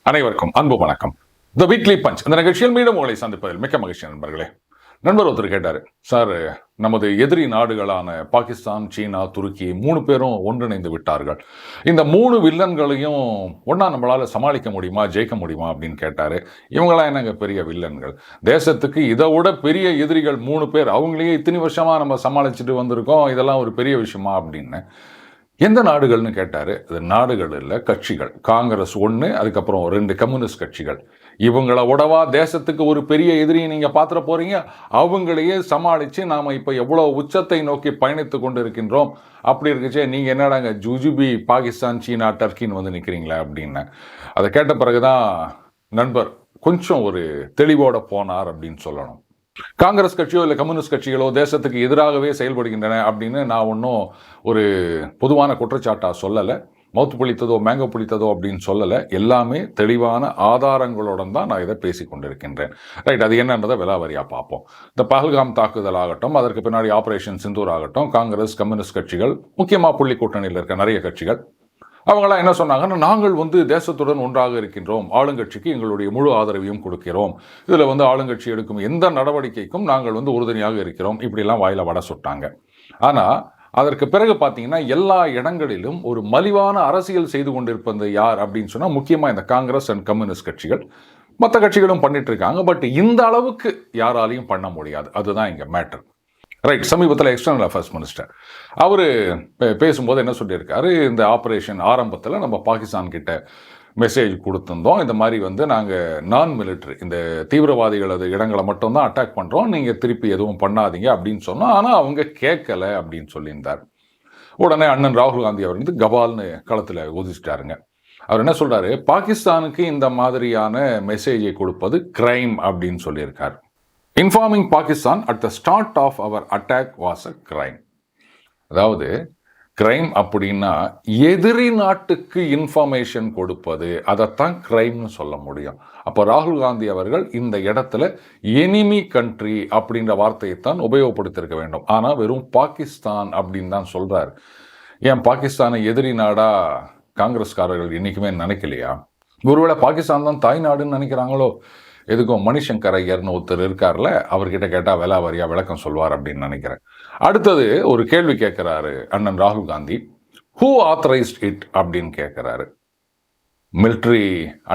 அனைவருக்கும் அன்பு வணக்கம். தி வீக்லி பஞ்ச் இந்த நிகழ்ச்சியில் மீண்டும் உங்களை சந்திப்பதில் மிக்க மகிழ்ச்சி. நண்பர்களே, நண்பர் ஒருத்தர் கேட்டார், சார் நமது எதிரி நாடுகளான பாகிஸ்தான், சீனா, துருக்கி 3 பேரும் ஒன்றிணைந்து விட்டார்கள். இந்த 3 வில்லன்களையும் ஒன்றா நம்மளால் சமாளிக்க முடியுமா, ஜெயிக்க முடியுமா அப்படின்னு கேட்டார். இவங்களாம் என்னங்க பெரிய வில்லன்கள்? தேசத்துக்கு இதை விட பெரிய எதிரிகள் 3 பேர், அவங்களையே இத்தனை வருஷமாக நம்ம சமாளிச்சுட்டு வந்திருக்கோம், இதெல்லாம் ஒரு பெரிய விஷயமா அப்படின்னு. எந்த நாடுகள்னு கேட்டார். அது நாடுகள் இல்லை, கட்சிகள். காங்கிரஸ் 1, அதுக்கப்புறம் 2 கம்யூனிஸ்ட் கட்சிகள். இவங்கள உடவா தேசத்துக்கு ஒரு பெரிய எதிரியை நீங்கள் பார்த்துட போகிறீங்க? அவங்களையே சமாளித்து நாம் இப்போ எவ்வளோ உச்சத்தை நோக்கி பயணித்து கொண்டு இருக்கின்றோம். அப்படி இருக்குச்சே நீங்கள் என்னடாங்க ஜுஜுபி பாகிஸ்தான், சீனா, டர்க்கின்னு வந்து நிற்கிறீங்களே அப்படின்னு. அதை கேட்ட பிறகு தான் நண்பர் கொஞ்சம் ஒரு தெளிவோடு போனார் அப்படின்னு சொல்லணும். காங்கிரஸ் கட்சியோ இல்லை கம்யூனிஸ்ட் கட்சிகளோ தேசத்துக்கு எதிராகவே செயல்படுகின்றன அப்படின்னு நான் ஒன்றும் ஒரு பொதுவான குற்றச்சாட்டாக சொல்லலை. மவுத்து புளித்ததோ மேங்கோ புளித்ததோ அப்படின்னு சொல்லலை. எல்லாமே தெளிவான ஆதாரங்களுடன் தான் நான் இதை பேசி கொண்டிருக்கின்றேன். ரைட், அது என்னன்றதை விலாவரியாக பார்ப்போம். இந்த பஹல்காம் தாக்குதல் ஆகட்டும், அதற்கு பின்னாடி ஆபரேஷன் சிந்தூர் ஆகட்டும், காங்கிரஸ் கம்யூனிஸ்ட் கட்சிகள், முக்கியமாக புள்ளி கூட்டணியில் இருக்க நிறைய கட்சிகள், அவங்களாம் என்ன சொன்னாங்கன்னா, நாங்கள் வந்து தேசத்துடன் ஒன்றாக இருக்கின்றோம், ஆளுங்கட்சிக்கு எங்களுடைய முழு ஆதரவையும் கொடுக்கிறோம், இதில் வந்து ஆளுங்கட்சி எடுக்கும் எந்த நடவடிக்கைக்கும் நாங்கள் வந்து உறுதுணையாக இருக்கிறோம், இப்படிலாம் வாயில வடை சுட்டாங்க. ஆனால் அதற்கு பிறகு பார்த்தீங்கன்னா எல்லா இடங்களிலும் ஒரு மலிவான அரசியல் செய்து கொண்டிருப்பது யார் அப்படின்னு சொன்னால் முக்கியமாக இந்த காங்கிரஸ் அண்ட் கம்யூனிஸ்ட் கட்சிகள். மற்ற கட்சிகளும் பண்ணிட்டு இருக்காங்க, பட் இந்த அளவுக்கு யாராலையும் பண்ண முடியாது. அதுதான் இங்கே மேட்டர். ரைட், சமீபத்தில் எக்ஸ்டர்னல் அஃபேர்ஸ் மினிஸ்டர் அவர் பேசும்போது என்ன சொல்லியிருக்காரு, இந்த ஆப்ரேஷன் ஆரம்பத்தில் நம்ம பாகிஸ்தான் கிட்ட மெசேஜ் கொடுத்துருந்தோம், இந்த மாதிரி வந்து நாங்கள் நான் மிலிட்ரி இந்த தீவிரவாதிகளது இடங்களை மட்டும்தான் அட்டாக் பண்ணுறோம், நீங்கள் திருப்பி எதுவும் பண்ணாதீங்க அப்படின்னு சொன்னோம். ஆனால் அவங்க கேட்கலை அப்படின்னு சொல்லியிருந்தார். உடனே அண்ணன் ராகுல் காந்தி அவர் வந்து கபால்னு களத்தில் குதிச்சிட்டாருங்க. அவர் என்ன சொல்கிறாரு, பாகிஸ்தானுக்கு இந்த மாதிரியான மெசேஜை கொடுப்பது கிரைம் அப்படின்னு சொல்லியிருக்கார். Informing Pakistan at the start of our attack was a crime. அதாவது கிரைம் அப்படின்னா எதிரி நாட்டுக்கு இன்ஃபர்மேஷன் கொடுப்பது, அதைத்தான் கிரைம்னு சொல்ல முடியும். அப்போ ராகுல் காந்தி அவர்கள் இந்த இடத்துல எனிமி கண்ட்ரி அப்படின்ற வார்த்தையை தான் உபயோகப்படுத்தியிருக்க வேண்டும். ஆனால் வெறும் பாகிஸ்தான் அப்படின்னு தான் சொல்கிறார். ஏன் பாகிஸ்தானை எதிரி நாடா காங்கிரஸ்காரர்கள் என்றைக்குமே நினைக்கலையா? ஒருவேளை பாகிஸ்தான் தான் தாய் நாடுன்னு நினைக்கிறாங்களோ? எதுக்கும் மணிசங்கர் ஐயர்னு ஒருத்தர் இருக்கார்ல, அவர்கிட்ட கேட்டால் விலாவரியாக விளக்கம் சொல்வார் அப்படின்னு நினைக்கிறேன். அடுத்தது ஒரு கேள்வி கேட்குறாரு அண்ணன் ராகுல் காந்தி, ஹூ ஆத்தரைஸ்ட் இட் அப்படின்னு கேட்குறாரு. மிலிட்ரி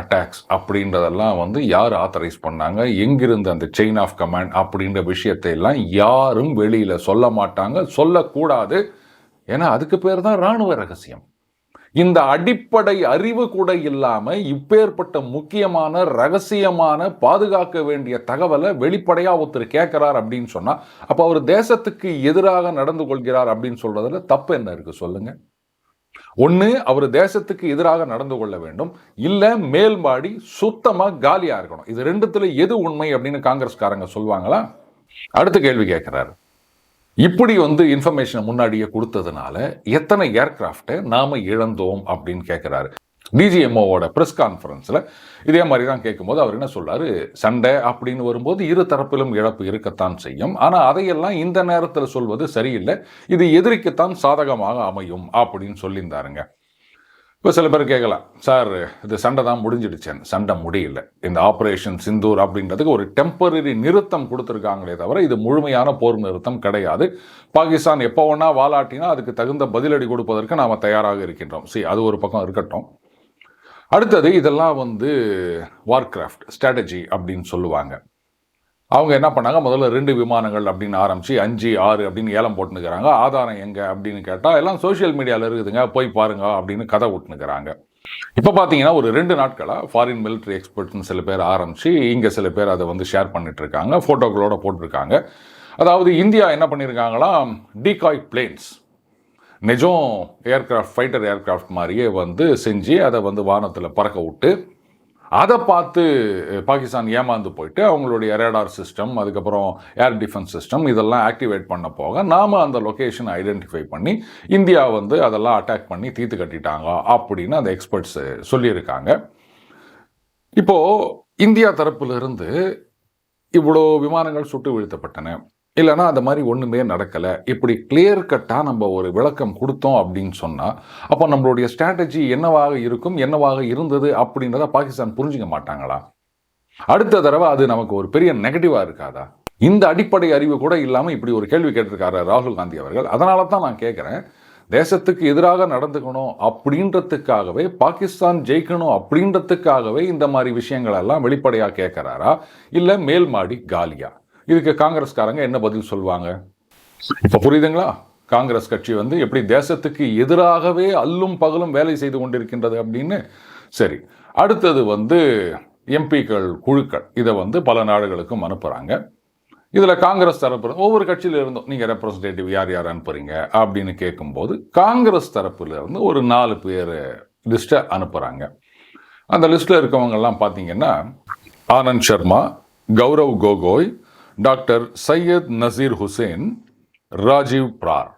அட்டாக்ஸ் அப்படின்றதெல்லாம் வந்து யார் ஆத்தரைஸ் பண்ணாங்க, எங்கிருந்து அந்த செயின் ஆஃப் கமாண்ட் அப்படின்ற விஷயத்தை எல்லாம் யாரும் வெளியில் சொல்ல மாட்டாங்க, சொல்லக்கூடாது. ஏன்னா அதுக்கு பேர் தான் இராணுவ ரகசியம். இந்த அடிப்படை அறிவு கூட இல்லாம இப்பேற்பட்ட முக்கியமான ரகசியமான பாதுகாக்க வேண்டிய தகவலை வெளிப்படையா ஒருத்தர் கேட்கிறார் அப்படின்னு சொன்னா, அப்ப அவர் தேசத்துக்கு எதிராக நடந்து கொள்கிறார் அப்படின்னு சொல்றதுல தப்பு என்ன இருக்கு சொல்லுங்க? ஒண்ணு அவர் தேசத்துக்கு எதிராக நடந்து கொள்ள வேண்டும், இல்ல மேல்மாடி சுத்தமா காலியா இருக்கணும். இது ரெண்டுத்துல எது உண்மை அப்படின்னு காங்கிரஸ்காரங்க சொல்லுவாங்களா? அடுத்த கேள்வி கேட்கிறாரு, இப்படி வந்து இன்ஃபர்மேஷனை முன்னாடியே கொடுத்ததுனால எத்தனை ஏர்கிராஃப்டை நாம இழந்தோம் அப்படின்னு கேட்குறாரு. டிஜிஎம்ஓவோட ப்ரெஸ் கான்ஃபரன்ஸில் இதே மாதிரி தான் கேட்கும்போது அவர் என்ன சொல்றாரு, சண்டை அப்படின்னு வரும்போது இரு தரப்பிலும் இழப்பு இருக்கத்தான் செய்யும், ஆனால் அதையெல்லாம் இந்த நேரத்தில் சொல்வது சரியில்லை, இது எதிரிக்குத்தான் சாதகமாக அமையும் அப்படின்னு சொல்லியிருந்தாருங்க. இப்போ சில பேர் கேட்கலாம், சார் இது சண்டை தான் முடிஞ்சிடுச்சேன்னு. சண்டை முடியல. இந்த ஆப்ரேஷன் சிந்தூர் அப்படின்றதுக்கு ஒரு டெம்பரரி நிறுத்தம் கொடுத்துருக்காங்களே தவிர இது முழுமையான போர் நிறுத்தம் கிடையாது. பாகிஸ்தான் எப்போ ஒன்றா வாலாட்டினா அதுக்கு தகுந்த பதிலடி கொடுப்பதற்கு நாம் தயாராக இருக்கின்றோம். அது ஒரு பக்கம் இருக்கட்டும். அடுத்தது இதெல்லாம் வந்து வார்கிராஃப்ட் ஸ்ட்ராட்டஜி அப்படின்னு சொல்லுவாங்க. அவங்க என்ன பண்ணாங்க, முதல்ல 2 விமானங்கள் அப்படின்னு ஆரம்பிச்சு 5, 6 அப்படின்னு ஏலம் போட்டுனுக்கிறாங்க. ஆதாரம் எங்கே அப்படின்னு கேட்டால் எல்லாம் சோஷியல் மீடியாவில் இருக்குதுங்க, போய் பாருங்க அப்படின்னு கதை விட்டுனுக்கிறாங்க. இப்போ பார்த்தீங்கன்னா ஒரு 2 நாட்களாக ஃபாரின் மிலிட்ரி எக்ஸ்பர்ட்ஸ்னு சில பேர் ஆரம்பித்து இங்கே சில பேர் அதை வந்து ஷேர் பண்ணிட்டு இருக்காங்க, ஃபோட்டோக்களோட போட்டிருக்காங்க. அதாவது இந்தியா என்ன பண்ணியிருக்காங்களாம், டீகாய் பிளேன்ஸ் நிஜம் ஏர்கிராஃப்ட், ஃபைட்டர் ஏர்கிராஃப்ட் மாதிரியே வந்து செஞ்சு அதை வந்து வானத்தில் பறக்க விட்டு அதை பார்த்து பாகிஸ்தான் ஏமாந்து போயிட்டு அவங்களுடைய ரேடார் சிஸ்டம், அதுக்கப்புறம் ஏர் டிஃபென்ஸ் சிஸ்டம் இதெல்லாம் ஆக்டிவேட் பண்ண போக நாம் அந்த லொக்கேஷனை ஐடென்டிஃபை பண்ணி இந்தியா வந்து அதெல்லாம் அட்டாக் பண்ணி தீர்த்து கட்டிட்டாங்க அப்படின்னு அந்த எக்ஸ்பர்ட்ஸ் சொல்லியிருக்காங்க. இப்போது இந்தியா தரப்பிலிருந்து இவ்வளோ விமானங்கள் சுட்டு வீழ்த்தப்பட்டன, இல்லைன்னா அந்த மாதிரி ஒன்றுமே நடக்கலை, இப்படி கிளியர் கட்டாக நம்ம ஒரு விளக்கம் கொடுத்தோம் அப்படின்னு சொன்னால் அப்போ நம்மளுடைய ஸ்ட்ராட்டஜி என்னவாக இருக்கும், என்னவாக இருந்தது அப்படின்றத பாகிஸ்தான் புரிஞ்சுக்க மாட்டாங்களா? அடுத்த தடவை அது நமக்கு ஒரு பெரிய நெகட்டிவாக இருக்காதா? இந்த அடிப்படை அறிவு கூட இல்லாமல் இப்படி ஒரு கேள்வி கேட்டிருக்காரு ராகுல் காந்தி அவர்கள். அதனால தான் நான் கேட்குறேன், தேசத்துக்கு எதிராக நடந்துக்கணும் அப்படின்றதுக்காகவே, பாகிஸ்தான் ஜெயிக்கணும் அப்படின்றதுக்காகவே இந்த மாதிரி விஷயங்கள் எல்லாம் வெளிப்படையாக கேட்குறாரா, இல்லை மேல் மாடி காலியா? இதுக்கு காங்கிரஸ்காரங்க என்ன பதில் சொல்லுவாங்க? இப்போ புரியுதுங்களா? காங்கிரஸ் கட்சி எப்படி தேசத்துக்கு எதிராகவே அல்லும் பகலும் வேலை செய்து கொண்டிருக்கின்றது அப்படின்னு. சரி, அடுத்தது எம்பிக்கள் குழுக்கள் இதை பல நாடுகளுக்கும் அனுப்புகிறாங்க. இதில் காங்கிரஸ் தரப்பு ஒவ்வொரு கட்சியில இருந்தும் நீங்கள் ரெப்ரஸன்டேட்டிவ் யார் யார் அனுப்புறீங்க அப்படின்னு கேட்கும்போது காங்கிரஸ் தரப்புல இருந்து ஒரு 4 பேர் லிஸ்ட்டை அனுப்புகிறாங்க. அந்த லிஸ்ட்டில் இருக்கவங்கெல்லாம் பார்த்தீங்கன்னா ஆனந்த் சர்மா, கௌரவ் கோகோய், டாக்டர் சையத் நசீர் ஹுசேன், ராஜீவ் பிரார்.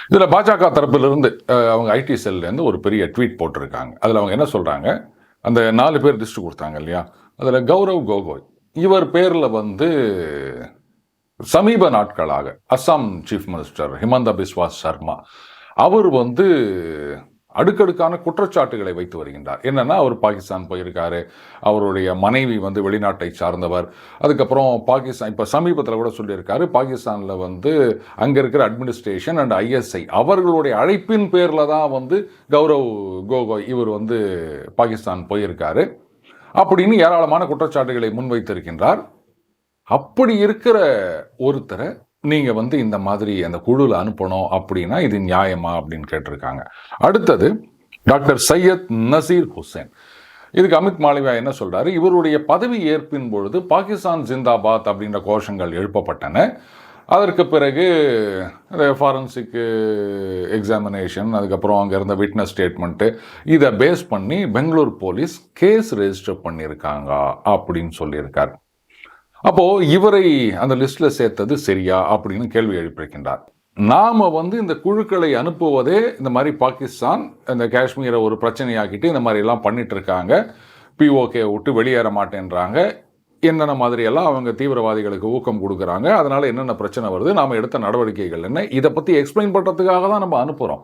இதில் பாஜக தரப்பிலிருந்து அவங்க ஐடி செல்லேருந்து ஒரு பெரிய ட்வீட் போட்டிருக்காங்க. அதில் அவங்க என்ன சொல்கிறாங்க, அந்த 4 பேர் லிஸ்ட் கொடுத்தாங்க இல்லையா, அதில் கௌரவ் கோகோய் இவர் பேரில் சமீப நாட்களாக அஸ்ஸாம் சீஃப் மினிஸ்டர் ஹிமந்த பிஸ்வா சர்மா அவர் அடுக்கடுக்கான குற்றச்சாட்டுகளை வைத்து வருகின்றார். என்னன்னா, அவர் பாகிஸ்தான் போயிருக்காரு, அவருடைய மனைவி வெளிநாட்டை சார்ந்தவர், அதுக்கப்புறம் பாகிஸ்தான் இப்போ சமீபத்தில் கூட சொல்லியிருக்காரு, பாகிஸ்தானில் அங்கே இருக்கிற அட்மினிஸ்ட்ரேஷன் அண்ட் ஐஎஸ்ஐ அவர்களுடைய அழைப்பின் பேரில் தான் கௌரவ் கோகோய் இவர் பாகிஸ்தான் போயிருக்காரு அப்படின்னு ஏராளமான குற்றச்சாட்டுகளை முன்வைத்திருக்கின்றார். அப்படி இருக்கிற ஒருத்தரை நீங்கள் இந்த மாதிரி அந்த குழுவில் அனுப்பணும் அப்படின்னா இது நியாயமா அப்படின்னு கேட்டிருக்காங்க. அடுத்தது டாக்டர் சையத் நசீர் ஹுசேன். இதுக்கு அமித் மாளவியா என்ன சொல்றாரு, இவருடைய பதவி ஏற்பின் பொழுது பாகிஸ்தான் ஜிந்தாபாத் அப்படின்ற கோஷங்கள் எழுப்பப்பட்டன. அதற்கு பிறகு ஃபாரன்சிக் எக்ஸாமினேஷன், அதுக்கப்புறம் அங்கே இருந்த விட்னஸ் ஸ்டேட்மெண்ட்டு, இதை பேஸ் பண்ணி பெங்களூர் போலீஸ் கேஸ் ரெஜிஸ்டர் பண்ணியிருக்காங்க அப்படின்னு சொல்லியிருக்கார். அப்போது இவரை அந்த லிஸ்ட்டில் சேர்த்தது சரியா அப்படின்னு கேள்வி எழுப்பியிருக்கின்றார். நாம் இந்த குழுக்களை அனுப்புவதே இந்த மாதிரி பாகிஸ்தான் இந்த காஷ்மீரை ஒரு பிரச்சனையாக்கிட்டு இந்த மாதிரிலாம் பண்ணிட்டு இருக்காங்க, பிஓகே விட்டு வெளியேற மாட்டேன்றாங்க, என்னென்ன மாதிரியெல்லாம் அவங்க தீவிரவாதிகளுக்கு ஊக்கம் கொடுக்குறாங்க, அதனால் என்னென்ன பிரச்சனை வருது, நாம் எடுத்த நடவடிக்கைகள் என்ன, இதை பற்றி எக்ஸ்பிளைன் பண்ணுறதுக்காக தான் நம்ம அனுப்புகிறோம்.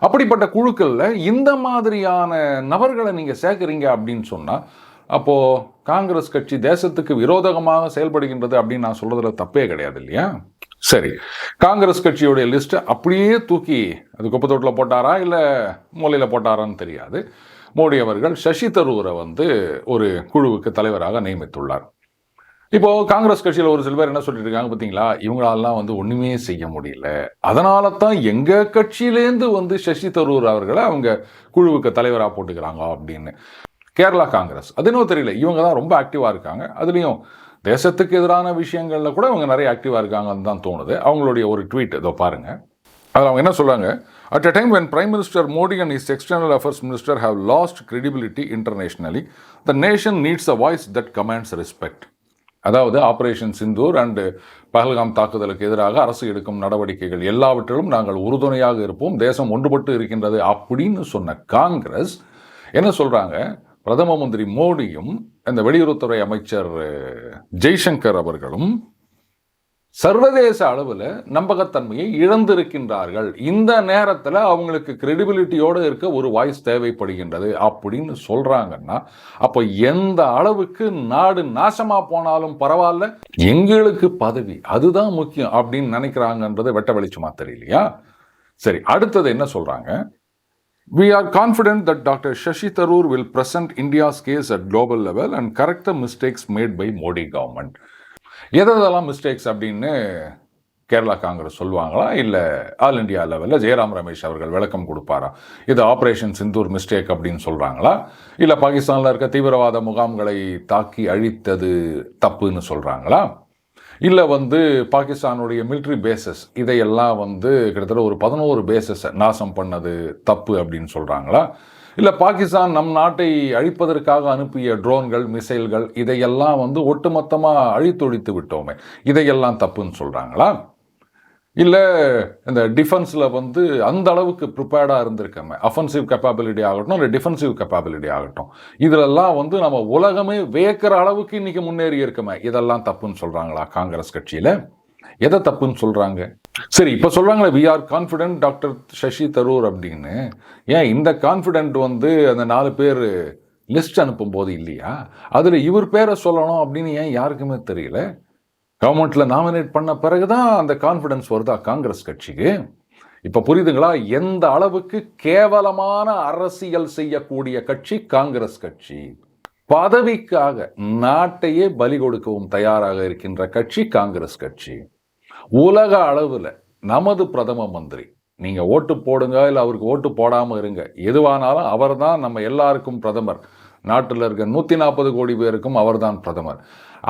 அப்படிப்பட்ட குழுக்களில் இந்த மாதிரியான நபர்களை நீங்கள் சேர்க்குறீங்க அப்படின்னு சொன்னால் அப்போது காங்கிரஸ் கட்சி தேசத்துக்கு விரோதமாக செயல்படுகின்றது அப்படின்னு நான் சொல்கிறதுல தப்பே கிடையாது இல்லையா? சரி, காங்கிரஸ் கட்சியுடைய லிஸ்ட்டை அப்படியே தூக்கி அது குப்பை தொட்டில் போட்டாரா இல்லை மூலையில் போட்டாரான்னு தெரியாது. மோடி அவர்கள் சசி தரூரை ஒரு குழுவுக்கு தலைவராக நியமித்துள்ளார். இப்போது காங்கிரஸ் கட்சியில் ஒரு சில பேர் என்ன சொல்லிட்டு இருக்காங்க பார்த்தீங்களா, இவங்களாலாம் ஒன்றுமே செய்ய முடியல, அதனால தான் எங்கள் கட்சியிலேருந்து சசி தரூர் அவர்களை அவங்க குழுவுக்கு தலைவராக போட்டுக்கிறாங்க அப்படின்னு. கேரளா காங்கிரஸ் அது இன்னும் தெரியல, இவங்க தான் ரொம்ப ஆக்டிவாக இருக்காங்க. அதுலேயும் தேசத்துக்கு எதிரான விஷயங்களில் கூட அவங்க நிறைய ஆக்டிவாக இருக்காங்கன்னு தான் தோணுது. அவங்களுடைய ஒரு ட்வீட் இதோ பாருங்க. அதில் அவங்க என்ன சொல்கிறாங்க, at a time when Prime Minister Modi and his External Affairs Minister have lost credibility internationally, the nation needs a voice that commands respect. அதாவது ஆபரேஷன் சிந்தூர் அண்டு பஹல்காம் தாக்குதலுக்கு எதிராக அரசு எடுக்கும் நடவடிக்கைகள் எல்லாவற்றிலும் நாங்கள் உறுதுணையாக இருப்போம், தேசம் ஒன்றுபட்டு இருக்கின்றது அப்படின்னு சொன்ன காங்கிரஸ் என்ன சொல்கிறாங்க, பிரதம மந்திரி மோடியும் இந்த வெளியுறவுத்துறை அமைச்சர் ஜெய்சங்கர் அவர்களும் சர்வதேச அளவில் நம்பகத்தன்மையை இழந்திருக்கின்றார்கள், இந்த நேரத்தில் அவங்களுக்கு கிரெடிபிலிட்டியோடு இருக்க ஒரு வாய்ஸ் தேவைப்படுகின்றது அப்படின்னு சொல்கிறாங்கன்னா அப்போ எந்த அளவுக்கு நாடு நாசமாக போனாலும் பரவாயில்ல, எங்களுக்கு பதவி அதுதான் முக்கியம் அப்படின்னு நினைக்கிறாங்கன்றது வெட்ட வெளிச்சமா தெரியலையா? சரி, அடுத்தது என்ன சொல்கிறாங்க, We are confident that Dr. Shashi Tharoor will present India's case at global level and correct the mistakes made by Modi government. எதெல்லாம் மிஸ்டேக்ஸ் அப்படின்னு கேரளா காங்கிரஸ் சொல்லுவாங்களா, இல்லை ஆல் இண்டியா லெவலில் ஜெயராம் ரமேஷ் அவர்கள் விளக்கம் கொடுப்பாரா? இது ஆப்ரேஷன் சிந்தூர் மிஸ்டேக் அப்படின்னு சொல்கிறாங்களா, இல்லை பாகிஸ்தானில் இருக்க தீவிரவாத முகாம்களை தாக்கி அழித்தது தப்புன்னு சொல்கிறாங்களா, இல்லை பாகிஸ்தானுடைய மிலிட்ரி பேசஸ் இதையெல்லாம் கிட்டத்தட்ட ஒரு 11 பேசஸை நாசம் பண்ணது தப்பு அப்படின்னு சொல்கிறாங்களா, இல்லை பாகிஸ்தான் நம் நாட்டை அழிப்பதற்காக அனுப்பிய ட்ரோன்கள் மிசைல்கள் இதையெல்லாம் ஒட்டுமொத்தமாக அழித்தொழித்து விட்டோமே இதையெல்லாம் தப்புன்னு சொல்கிறாங்களா, இல்லை இந்த டிஃபென்ஸில் அந்த அளவுக்கு ப்ரிப்பேர்டாக இருந்திருக்கமே, அஃபென்சிவ் கெப்பாபிலிட்டி ஆகட்டும் இல்லை டிஃபென்சிவ் கெப்பாபிலிட்டி ஆகட்டும், இதிலெல்லாம் நம்ம உலகமே வியக்கிற அளவுக்கு இன்றைக்கி முன்னேறி இருக்கமே, இதெல்லாம் தப்புன்னு சொல்கிறாங்களா காங்கிரஸ் கட்சியில்? எதை தப்புன்னு சொல்றாங்க? சரி, இப்ப சொல்றாங்களே we are confident doctor Shashi Tharoor அப்படின்னு. ஏன் இந்த கான்ஃபிடென்ட் வந்து அந்த 4 பேர் லிஸ்ட் அனுப்பும் போது இல்லையா? அதுல இவர் பேரை சொல்லணும் அப்படின்னு ஏன் யாருக்குமே தெரியல? கவர்மெண்ட்ல நாமினேட் பண்ண பிறகுதான் அந்த கான்ஃபிடன்ஸ் வருதா காங்கிரஸ் கட்சிக்கு? இப்ப புரியுதுங்களா? எந்த அளவுக்கு கேவலமான அரசியல் செய்யக்கூடிய கட்சி காங்கிரஸ் கட்சி. பதவிக்காக நாட்டையே பலி கொடுக்கவும் தயாராக இருக்கின்ற கட்சி காங்கிரஸ் கட்சி. உலக அளவில் நமது பிரதம மந்திரி, நீங்க ஓட்டு போடுங்க இல்லை அவருக்கு ஓட்டு போடாம இருங்க, எதுவானாலும் அவர் தான் நம்ம எல்லாருக்கும் பிரதமர். நாட்டில் இருக்க 140 கோடி பேருக்கும் அவர் தான் பிரதமர்.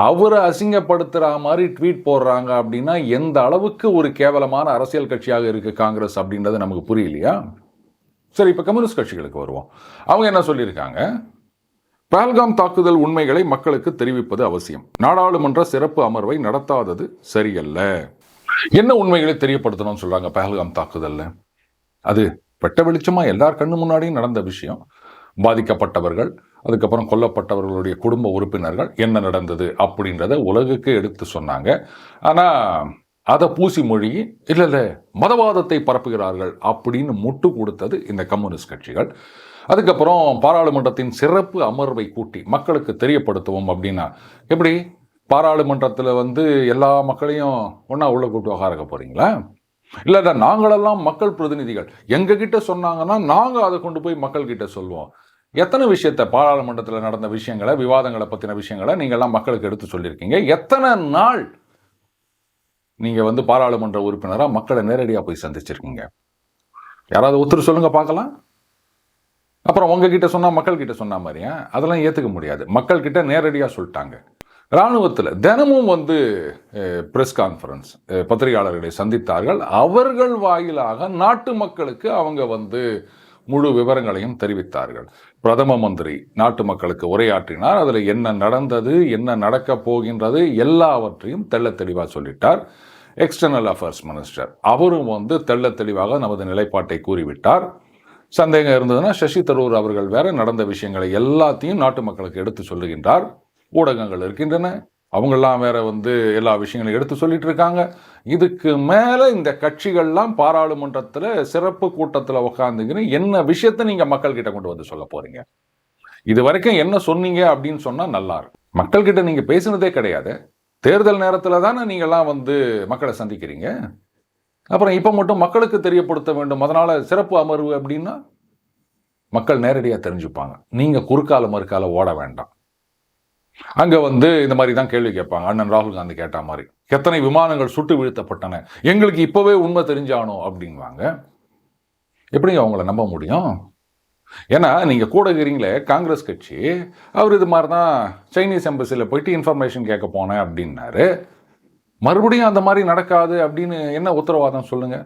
அவரை அசிங்கப்படுத்துற மாதிரி ட்வீட் போடுறாங்க அப்படின்னா எந்த அளவுக்கு ஒரு கேவலமான அரசியல் கட்சியாக இருக்கு காங்கிரஸ் அப்படின்றது நமக்கு புரியலையா? சரி, இப்ப கம்யூனிஸ்ட் கட்சிகளுக்கு வருவோம். அவங்க என்ன சொல்லியிருக்காங்க? பஹல்காம் தாக்குதல் உண்மைகளை மக்களுக்கு தெரிவிப்பது அவசியம். நாடாளுமன்ற சிறப்பு அமர்வை நடத்தாதது சரியல்ல. என்ன உண்மைகளை தெரியப்படுத்தணும்னு சொல்றாங்க பஹல்காம் தாக்குதல்ல? அது வெட்ட வெளிச்சமா எல்லார் கண்ணு முன்னாடியும் நடந்த விஷயம். பாதிக்கப்பட்டவர்கள், அதுக்கப்புறம் கொல்லப்பட்டவர்களுடைய குடும்ப உறுப்பினர்கள் என்ன நடந்தது அப்படின்றத உலகுக்கு எடுத்து சொன்னாங்க. ஆனா அதை பூசி மொழி இல்லை மதவாதத்தை பரப்புகிறார்கள் அப்படின்னு முட்டு கொடுத்தது இந்த கம்யூனிஸ்ட் கட்சிகள். அதுக்கப்புறம் பாராளுமன்றத்தின் சிறப்பு அமர்வை கூட்டி மக்களுக்கு தெரியப்படுத்துவோம் அப்படின்னா எப்படி? பாராளுமன்றத்தில் வந்து எல்லா மக்களையும் ஒன்றா உள்ள கூட்டு உட்கார போறீங்களா? இல்லை நாங்களெல்லாம் மக்கள் பிரதிநிதிகள், எங்ககிட்ட சொன்னாங்கன்னா நாங்கள் அதை கொண்டு போய் மக்கள்கிட்ட சொல்லுவோம். எத்தனை விஷயத்தை, பாராளுமன்றத்தில் நடந்த விஷயங்களை, விவாதங்களை பற்றின விஷயங்களை நீங்கள்லாம் மக்களுக்கு எடுத்து சொல்லியிருக்கீங்க? எத்தனை நாள் நீங்கள் வந்து பாராளுமன்ற உறுப்பினராக மக்களை நேரடியாக போய் சந்திச்சிருக்கீங்க? யாராவது ஒருத்தர் சொல்லுங்க பார்க்கலாம். அப்புறம் உங்ககிட்ட சொன்னால் மக்கள்கிட்ட சொன்ன மாதிரியா? அதெல்லாம் ஏற்றுக்க முடியாது. மக்கள்கிட்ட நேரடியாக சொல்லிட்டாங்க. இராணுவத்தில் தினமும் வந்து பிரஸ் கான்ஃபரன்ஸ், பத்திரிகையாளர்களை சந்தித்தார்கள். அவர்கள் வாயிலாக நாட்டு மக்களுக்கு அவங்க வந்து முழு விவரங்களையும் தெரிவித்தார்கள். பிரதம மந்திரி நாட்டு மக்களுக்கு உரையாற்றினார். அதில் என்ன நடந்தது, என்ன நடக்கப் போகின்றது எல்லாவற்றையும் தெள்ள தெளிவாக சொல்லிட்டார். எக்ஸ்டர்னல் அஃபேர்ஸ் மினிஸ்டர் அவரும் வந்து தெள்ள தெளிவாக நமது நிலைப்பாட்டை கூறிவிட்டார். சந்தேகம் இருந்ததுன்னா சசி தரூர் அவர்கள் வேற நடந்த விஷயங்களை எல்லாத்தையும் நாட்டு மக்களுக்கு எடுத்து சொல்லுகின்றார். ஊடகங்கள் இருக்கின்றன, அவங்கெல்லாம் வேற வந்து எல்லா விஷயங்களையும் எடுத்து சொல்லிட்டு இருக்காங்க. இதுக்கு மேல இந்த கட்சிகள்லாம் பாராளுமன்றத்தில் சிறப்பு கூட்டத்தில் உட்காந்துக்கின்னு என்ன விஷயத்தை நீங்க மக்கள் கிட்ட கொண்டு வந்து சொல்ல போறீங்க? இது வரைக்கும் என்ன சொன்னீங்க அப்படின்னு சொன்னா நல்லா இருக்கும். மக்கள் கிட்ட நீங்க பேசினதே கிடையாது. தேர்தல் நேரத்தில் தானே நீங்கள்லாம் வந்து மக்களை சந்திக்கிறீங்க. அப்புறம் இப்போ மட்டும் மக்களுக்கு தெரியப்படுத்த வேண்டும், அதனால சிறப்பு அமர்வு அப்படின்னா மக்கள் நேரடியாக தெரிஞ்சுப்பாங்க. நீங்க குறுக்கால மறுக்கால ஓட வேண்டாம். அங்க வந்து இந்த மாதிரி தான் கேள்வி கேட்பாங்க. அண்ணன் ராகுல் காந்தி கேட்ட மாதிரி, எத்தனை விமானங்கள் சுட்டு வீழ்த்தப்பட்டன, எங்களுக்கு இப்பவே உண்மை தெரிஞ்சானோ அப்படின்வாங்க. எப்படி அவங்கள நம்ப முடியும்? ஏன்னா நீங்க கூட இருக்கிறீங்களே காங்கிரஸ் கட்சி, அவர் இது மாதிரி தான் சைனீஸ் எம்பசியில் போயிட்டு இன்ஃபர்மேஷன் கேட்க போனேன் அப்படின்னாரு. மறுபடியும் அந்த மாதிரி நடக்காது அப்படின்னு என்ன உத்தரவாதம் சொல்லுங்க?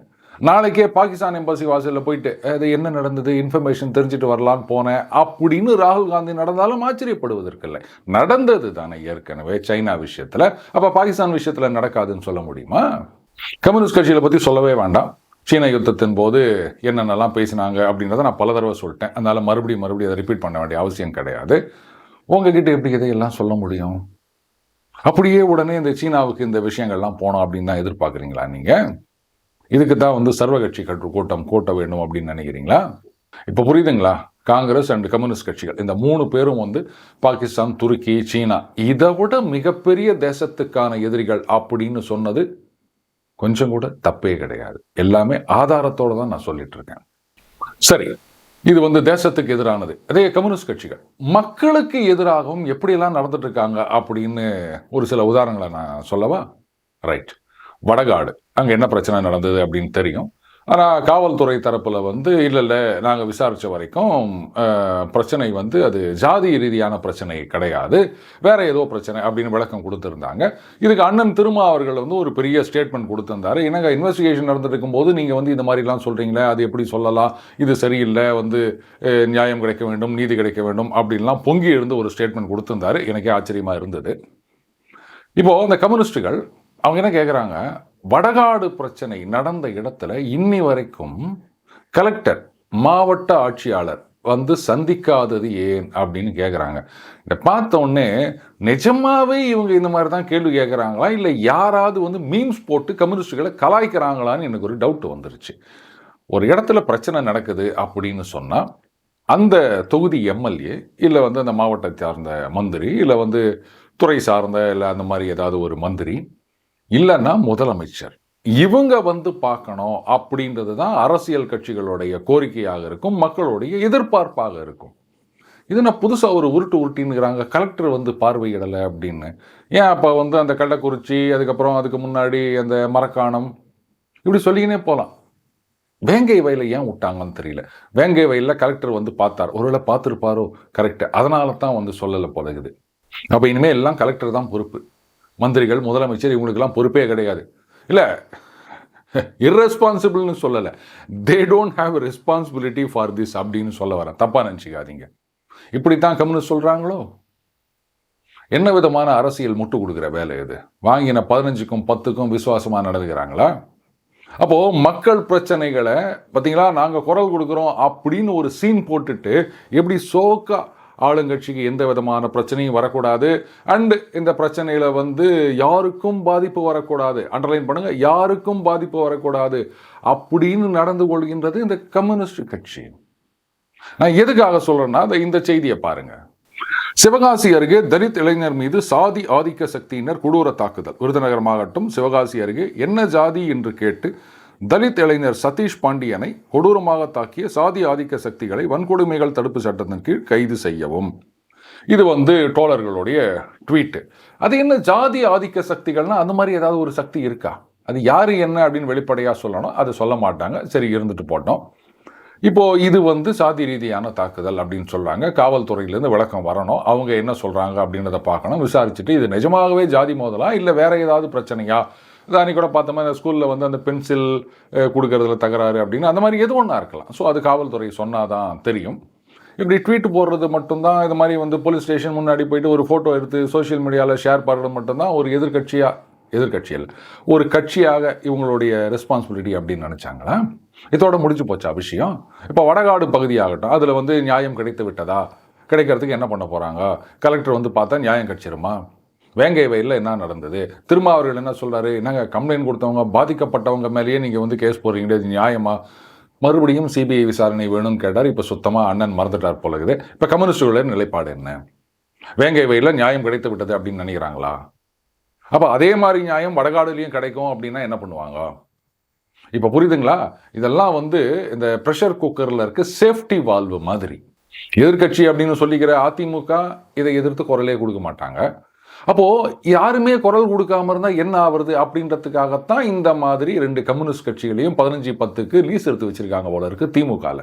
நாளைக்கே பாகிஸ்தான் எம்பசி வாசலில் போயிட்டு அது என்ன நடந்தது, இன்ஃபர்மேஷன் தெரிஞ்சுட்டு வரலான்னு போனேன் அப்படின்னு ராகுல் காந்தி நடந்தாலும் ஆச்சரியப்படுவதற்கு இல்லை. நடந்தது தானே ஏற்கனவே சைனா விஷயத்தில். அப்போ பாகிஸ்தான் விஷயத்தில் நடக்காதுன்னு சொல்ல முடியுமா? கம்யூனிஸ்ட் கட்சிகளை பற்றி சொல்லவே வேண்டாம். சீன யுத்தத்தின் போது என்னென்னலாம் பேசினாங்க அப்படின்றத நான் பல தடவை சொல்லிட்டேன். அதனால் மறுபடியும் அதை ரிப்பீட் பண்ண வேண்டிய அவசியம் கிடையாது. உங்ககிட்ட எப்படி இதையெல்லாம் சொல்ல முடியும்? அப்படியே உடனே இந்த சீனாவுக்கு இந்த விஷயங்கள்லாம் போனோம் அப்படின்னு தான் எதிர்பார்க்குறீங்களா நீங்கள்? இதுக்கு தான் வந்து சர்வ கட்சி கூட்டம் கூட்ட வேண்டும் அப்படின்னு நினைக்கிறீங்களா? இப்போ புரியுதுங்களா? காங்கிரஸ் அண்ட் கம்யூனிஸ்ட் கட்சிகள் இந்த 3 பேரும் வந்து பாகிஸ்தான், துருக்கி, சீனா இதை விட மிகப்பெரிய தேசத்துக்கான எதிரிகள் அப்படின்னு சொன்னது கொஞ்சம் கூட தப்பே கிடையாது. எல்லாமே ஆதாரத்தோடு தான் நான் சொல்லிட்டு இருக்கேன். சரி, இது வந்து தேசத்துக்கு எதிரானது. அதே கம்யூனிஸ்ட் கட்சிகள் மக்களுக்கு எதிராகவும் எப்படியெல்லாம் நடந்துட்டு இருக்காங்க அப்படின்னு ஒரு சில உதாரணங்களை நான் சொல்லவா? ரைட். வடகாடு அங்கே என்ன பிரச்சனை நடந்தது அப்படின்னு தெரியும். ஆனால் காவல்துறை தரப்பில் வந்து இல்லை நாங்கள் விசாரித்த வரைக்கும் பிரச்சனை வந்து அது ஜாதி ரீதியான பிரச்சனை கிடையாது, வேற ஏதோ பிரச்சனை அப்படின்னு விளக்கம் கொடுத்துருந்தாங்க. இதுக்கு அண்ணன் திருமா அவர்கள் வந்து ஒரு பெரிய ஸ்டேட்மெண்ட் கொடுத்துருந்தாரு. என்னங்க இன்வெஸ்டிகேஷன் நடந்துட்டு இருக்கும்போது நீங்கள் வந்து இந்த மாதிரிலாம் சொல்கிறீங்களே, அது எப்படி சொல்லலாம், இது சரியில்லை, வந்து நியாயம் கிடைக்க வேண்டும், நீதி கிடைக்க வேண்டும் அப்படின்லாம் பொங்கி எழுந்து ஒரு ஸ்டேட்மெண்ட் கொடுத்துருந்தாரு. எனக்கே ஆச்சரியமாக இருந்தது. இப்போது இந்த கம்யூனிஸ்டுகள் அவங்க என்ன கேட்குறாங்க, வடகாடு பிரச்சனை நடந்த இடத்துல இன்னி வரைக்கும் கலெக்டர், மாவட்ட ஆட்சியாளர் வந்து சந்திக்காதது ஏன் அப்படின்னு கேட்குறாங்க. இதை பார்த்த உடனே நிஜமாவே இவங்க இந்த மாதிரி தான் கேள்வி கேட்குறாங்களா, இல்லை யாராவது வந்து மீம்ஸ் போட்டு கம்யூனிஸ்டுகளை கலாய்க்கிறாங்களான்னு எனக்கு ஒரு டவுட் வந்துருச்சு. ஒரு இடத்துல பிரச்சனை நடக்குது அப்படின்னு சொன்னால் அந்த தொகுதி எம்எல்ஏ இல்லை வந்து அந்த மாவட்டத்தை சார்ந்த மந்திரி இல்லை வந்து துறை சார்ந்த இல்லை அந்த மாதிரி ஏதாவது ஒரு மந்திரி இல்லைன்னா முதலமைச்சர் இவங்க வந்து பார்க்கணும் அப்படின்றது தான் அரசியல் கட்சிகளுடைய கோரிக்கையாக இருக்கும், மக்களுடைய எதிர்பார்ப்பாக இருக்கும். இது நான் புதுசாக ஒரு உருட்டின்னுங்கிறாங்க, கலெக்டர் வந்து பார்வையிடலை அப்படின்னு. ஏன் அப்போ வந்து அந்த கள்ளக்குறிச்சி, அதுக்கப்புறம் அதுக்கு முன்னாடி அந்த மரக்காணம், இப்படி சொல்லிக்கினே போகலாம். வேங்கை வயலை ஏன் விட்டாங்கன்னு தெரியல. வேங்கை வயலில் கலெக்டர் வந்து பார்த்தார், ஒருவேளை பார்த்துருப்பாரோ, கரெக்டு, அதனால தான் வந்து சொல்லலை போலகுது. அப்போ இனிமேல் எல்லாம் கலெக்டர் தான் பொறுப்பு, மந்திரிகள் முதலமைச்சர் இவங்களுக்கெல்லாம் பொறுப்பே கிடையாது. இல்லை, இர்ரெஸ்பான்சிபிள்னு சொல்லலை, they don't have responsibility for this அப்படின்னு சொல்ல வரேன், தப்பாக நினச்சிக்காதீங்க. இப்படித்தான் கம்யூனிஸ்ட் சொல்கிறாங்களோ? என்ன விதமான அரசியல் முட்டு கொடுக்குற வேலை இது? வாங்கின 15க்கும் 10க்கும் விசுவாசமாக நடந்துக்கிறாங்களா? அப்போது மக்கள் பிரச்சனைகளை பார்த்தீங்களா, நாங்கள் குரல் கொடுக்குறோம் அப்படின்னு ஒரு சீன் போட்டுட்டு எப்படி சோக்கா ஆளுங்கட்சிக்கு எந்த விதமான பிரச்சனையும் வரக்கூடாது, அண்டு இந்த பிரச்சனையில் வந்து யாருக்கும் பாதிப்பு வரக்கூடாது, அண்டர்லைன் பண்ணுங்க, யாருக்கும் பாதிப்பு வரக்கூடாது அப்படின்னு நடந்து கொள்கின்றது இந்த கம்யூனிஸ்ட் கட்சி. நான் எதுக்காக சொல்றேன்னா, இந்த செய்தியை பாருங்க. சிவகாசி அருகே தலித் இளைஞர் மீது சாதி ஆதிக்க சக்தியினர் கொடூர தாக்குதல். விருதுநகர் மாவட்டம் சிவகாசி அருகே என்ன ஜாதி என்று கேட்டு தலித் இளைஞர் சதீஷ் பாண்டியனை கொடூரமாக தாக்கிய சாதி ஆதிக்க சக்திகளை வன்கொடுமைகள் தடுப்பு சட்டத்தின் கீழ் கைது செய்யவும். இது வந்து டோலர்களுடைய ட்வீட். அது என்ன ஜாதி ஆதிக்க சக்திகள்னா, அந்த மாதிரி ஏதாவது ஒரு சக்தி இருக்கா? அது யாரு என்ன அப்படின்னு வெளிப்படையாக சொல்லணும், அதை சொல்ல மாட்டாங்க. சரி, இருந்துட்டு போட்டோம். இப்போ இது வந்து சாதி ரீதியான தாக்குதல் அப்படின்னு சொல்றாங்க. காவல்துறையிலேருந்து விளக்கம் வரணும், அவங்க என்ன சொல்றாங்க அப்படின்றத பார்க்கணும், விசாரிச்சுட்டு இது நிஜமாகவே ஜாதி மோதலா இல்லை வேற ஏதாவது பிரச்சனையா. அன்றைக்கி கூட பார்த்த மாதிரி ஸ்கூலில் வந்து அந்த பென்சில் கொடுக்கறதுல தகராறு அப்படின்னு அந்த மாதிரி எது ஒன்றா இருக்கலாம். ஸோ அது காவல்துறை சொன்னால் தான் தெரியும். இப்படி ட்வீட் போடுறது மட்டும்தான், இது மாதிரி வந்து போலீஸ் ஸ்டேஷன் முன்னாடி போயிட்டு ஒரு ஃபோட்டோ எடுத்து சோஷியல் மீடியாவில் ஷேர் பண்ணுறது மட்டும்தான் ஒரு எதிர்கட்சியில் ஒரு கட்சியாக இவங்களுடைய ரெஸ்பான்சிபிலிட்டி அப்படின்னு நினச்சாங்களா? இதோட முடிஞ்சு போச்சா விஷயம்? இப்போ வடகாடு பகுதியாகட்டும், அதில் வந்து நியாயம் கிடைத்து விட்டதா? கிடைக்கிறதுக்கு என்ன பண்ண போகிறாங்க? கலெக்டர் வந்து பார்த்தா நியாயம் கிடைச்சிருமா? வேங்கை வயலில் என்ன நடந்தது? திருமாவர்கள் என்ன சொல்கிறாரு? என்னங்க கம்ப்ளைண்ட் கொடுத்தவங்க பாதிக்கப்பட்டவங்க மேலேயே நீங்கள் வந்து கேஸ் போடுறீங்களே, இது நியாயமா? மறுபடியும் சிபிஐ விசாரணை வேணும்னு கேட்டார். இப்போ சுத்தமாக அண்ணன் மறந்துட்டார் போல இருக்குது. இப்போ கம்யூனிஸ்டுடைய நிலைப்பாடு என்ன? வேங்கை வயலில் நியாயம் கிடைத்து விட்டது அப்படின்னு நினைக்கிறாங்களா? அப்போ அதே மாதிரி நியாயம் வடகாடுலேயும் கிடைக்கும் அப்படின்னா என்ன பண்ணுவாங்க? இப்போ புரியுதுங்களா? இதெல்லாம் வந்து இந்த ப்ரெஷர் குக்கரில் இருக்க சேஃப்டி வால்வு மாதிரி. எதிர்கட்சி அப்படின்னு சொல்லிக்கிற அதிமுக இதை எதிர்த்து குரலே கொடுக்க மாட்டாங்க. அப்போது யாருமே குரல் கொடுக்காம இருந்தால் என்ன ஆகுறது அப்படின்றதுக்காகத்தான் இந்த மாதிரி 2 கம்யூனிஸ்ட் கட்சிகளையும் 15-10க்கு லீஸ் எடுத்து வச்சிருக்காங்க போல இருக்கு திமுகவில்.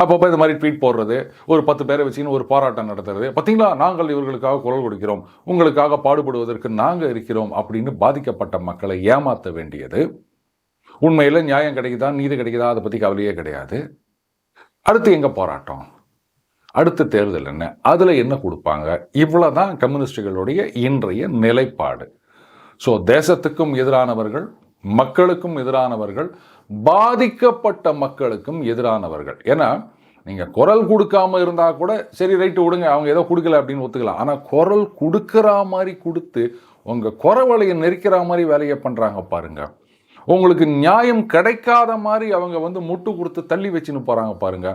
அப்பப்போ இந்த மாதிரி ட்வீட் போடுறது, ஒரு 10 பேரை வச்சுன்னு ஒரு போராட்டம் நடத்துறது, பார்த்தீங்களா நாங்கள் இவர்களுக்காக குரல் கொடுக்கிறோம், உங்களுக்காக பாடுபடுவதற்கு நாங்கள் இருக்கிறோம் அப்படின்னு பாதிக்கப்பட்ட மக்களை ஏமாற்ற வேண்டியது. உண்மையில் நியாயம் கிடைக்குதா, நீதி கிடைக்குதா, அதை பற்றி கவலையே கிடையாது. அடுத்து எங்கே போராட்டம், அடுத்த தேர்தல் என்ன, அதில் என்ன கொடுப்பாங்க, இவ்வளோதான் கம்யூனிஸ்டுகளுடைய இன்றைய நிலைப்பாடு. ஸோ தேசத்துக்கும் எதிரானவர்கள், மக்களுக்கும் எதிரானவர்கள், பாதிக்கப்பட்ட மக்களுக்கும் எதிரானவர்கள். ஏன்னா நீங்கள் குரல் கொடுக்காம இருந்தால் கூட சரி ரைட்டு விடுங்க, அவங்க ஏதோ கொடுக்கல அப்படின்னு ஒத்துக்கலாம். ஆனால் குரல் கொடுக்குற மாதிரி கொடுத்து உங்கள் குரவலையை நெரிக்கிற மாதிரி வேலையை பண்ணுறாங்க பாருங்க. உங்களுக்கு நியாயம் கிடைக்காத மாதிரி அவங்க வந்து முட்டு கொடுத்து தள்ளி வச்சுன்னு போகிறாங்க பாருங்க.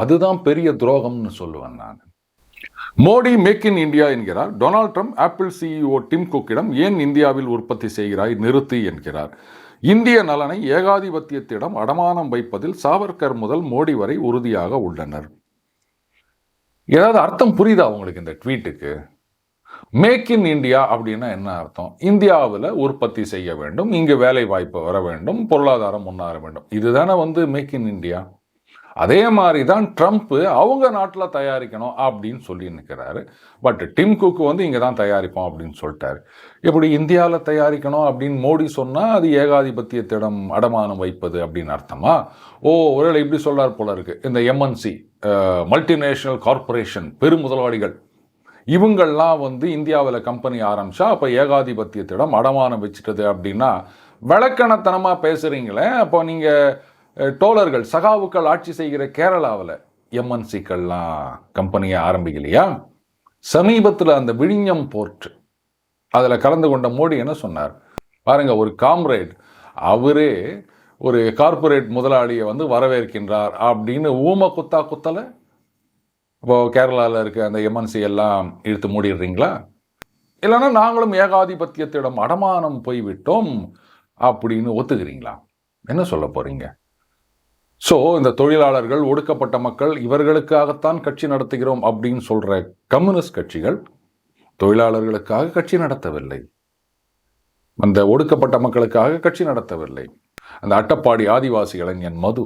அதுதான் பெரிய துரோகம்னு சொல்லுவேன் நான். மோடி மேக் இன் இந்தியா என்கிறார். Donald Trump Apple CEO Tim குக்கிடம் ஏன் இந்தியாவில் உற்பத்தி செய்கிறாய் நிறுத்தி என்கிறார். இந்திய நலனை ஏகாதிபத்தியத்திடம் அடமானம் வைப்பதில் சாவர்கர் முதல் மோடி வரை உறுதியாக உள்ளனர். ஏதாவது அர்த்தம் புரியுதா உங்களுக்கு இந்த ட்வீட்டுக்கு? மேக் இன் இந்தியா அப்படின்னா என்ன அர்த்தம்? இந்தியாவில் உற்பத்தி செய்ய வேண்டும், இங்கு வேலை வாய்ப்பு வர வேண்டும், பொருளாதாரம் முன்னேற வேண்டும், இதுதானே வந்து மேக் இன் இந்தியா. அதே மாதிரி தான் ட்ரம்ப் அவங்க நாட்டில் தயாரிக்கணும் அப்படின்னு சொல்லி நிற்கிறாரு. பட் டிம் குக் வந்து இங்கே தான் தயாரிப்போம் அப்படின்னு சொல்லிட்டாரு. எப்படி இந்தியாவில் தயாரிக்கணும் அப்படின்னு மோடி சொன்னால் அது ஏகாதிபத்தியத்திடம் அடமானம் வைப்பது அப்படின்னு அர்த்தமா? ஒருவேளை இப்படி சொல்றார் போல இருக்கு. இந்த எம்என்சி மல்டிநேஷனல் கார்பரேஷன் பெருமுதலாளிகள் இவங்கள்லாம் வந்து இந்தியாவில் கம்பெனி ஆரம்பிச்சா அப்போ ஏகாதிபத்தியத்திடம் அடமானம் வச்சுட்டது அப்படின்னா விளக்கணத்தனமாக பேசுகிறீங்களே. அப்போ நீங்கள் டோலர்கள் சகாவுக்கள் ஆட்சி செய்கிற கேரளாவில் எம்என்சிக்கள்லாம் கம்பெனியை ஆரம்பிக்கலையா? சமீபத்தில் அந்த விழிஞம் போர்ட் அதில் கலந்து கொண்ட மோடி என்ன சொன்னார் பாருங்க, ஒரு காம்ரேட் அவரே ஒரு கார்பரேட் முதலாளியை வந்து வரவேற்கின்றார் அப்படின்னு ஊம குத்தலை. இப்போ கேரளாவில் இருக்க அந்த எம்என்சி எல்லாம் இழுத்து மூடிடுறீங்களா? இல்லைன்னா நாங்களும் ஏகாதிபத்தியத்திடம் அடமானம் போய்விட்டோம் அப்படின்னு ஒத்துக்கிறீங்களா? என்ன சொல்ல போறீங்க? ஸோ இந்த தொழிலாளர்கள், ஒடுக்கப்பட்ட மக்கள், இவர்களுக்காகத்தான் கட்சி நடத்துகிறோம் அப்படின்னு சொல்ற கம்யூனிஸ்ட் கட்சிகள் தொழிலாளர்களுக்காக கட்சி நடத்தவில்லை, அந்த ஒடுக்கப்பட்ட மக்களுக்காக கட்சி நடத்தவில்லை. அந்த அட்டப்பாடி ஆதிவாசி இளைஞன் மது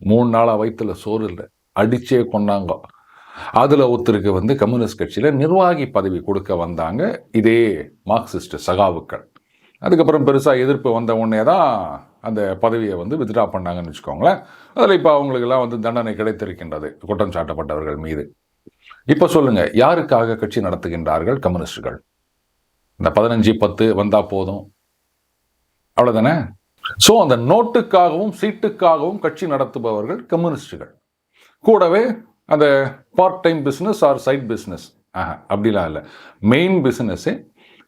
3 நாளா வயிற்றுல சோறு இல்லை, அடிச்சே கொண்டாங்க. அதுல ஒருத்தருக்கு வந்து கம்யூனிஸ்ட் கட்சியில நிர்வாகி பதவி கொடுக்க வந்தாங்க இதே மார்க்சிஸ்ட் சகாவுக்கள். அதுக்கப்புறம் பெருசா எதிர்ப்பு வந்த உடனே தான் அந்த பதவியை வந்து வித்ட்ரா பண்ணாங்கன்னு வச்சுக்கோங்களேன். அதில் இப்போ அவங்களுக்கெல்லாம் வந்து தண்டனை கிடைத்திருக்கின்றது குற்றம் சாட்டப்பட்டவர்கள் மீது. இப்போ சொல்லுங்க, யாருக்காக கட்சி நடத்துகின்றார்கள் கம்யூனிஸ்டுகள்? இந்த 15-10 வந்தா போதும், அவ்வளவுதானே? ஸோ அந்த நோட்டுக்காகவும் சீட்டுக்காகவும் கட்சி நடத்துபவர்கள் கம்யூனிஸ்டுகள். கூடவே அந்த part time business or side business அப்படிலாம் இல்லை. மெயின் பிஸ்னஸே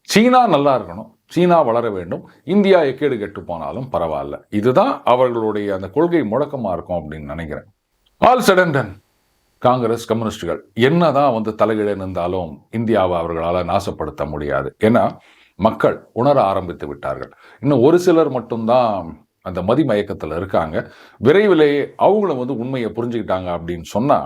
சீனா நல்லா இருக்கணும், சீனா வளர வேண்டும், இந்தியா எக்கேடு கெட்டு போனாலும் பரவாயில்ல, இதுதான் அவர்களுடைய அந்த கொள்கை முழக்கமாக இருக்கும் அப்படின்னு நினைக்கிறேன். ஆல் சடன் டன் காங்கிரஸ் கம்யூனிஸ்டுகள் என்னதான் வந்து தலைகீழ நின்றாலும் இந்தியாவை அவர்களால் நாசப்படுத்த முடியாது. ஏன்னா மக்கள் உணர ஆரம்பித்து விட்டார்கள். இன்னும் ஒரு சிலர் மட்டும்தான் அந்த மதிமயக்கத்தில் இருக்காங்க. விரைவிலேயே அவங்களும் வந்து உண்மையை புரிஞ்சுக்கிட்டாங்க அப்படின்னு சொன்னா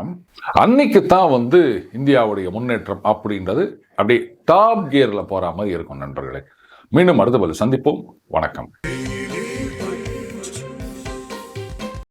அன்னைக்கு தான் வந்து இந்தியாவுடைய முன்னேற்றம் அப்படின்றது அப்படியே டாப் கியர்ல போற மாதிரி இருக்கும். நண்பர்களே, மீண்டும் அடுத்த பதில் சந்திப்போம். வணக்கம்.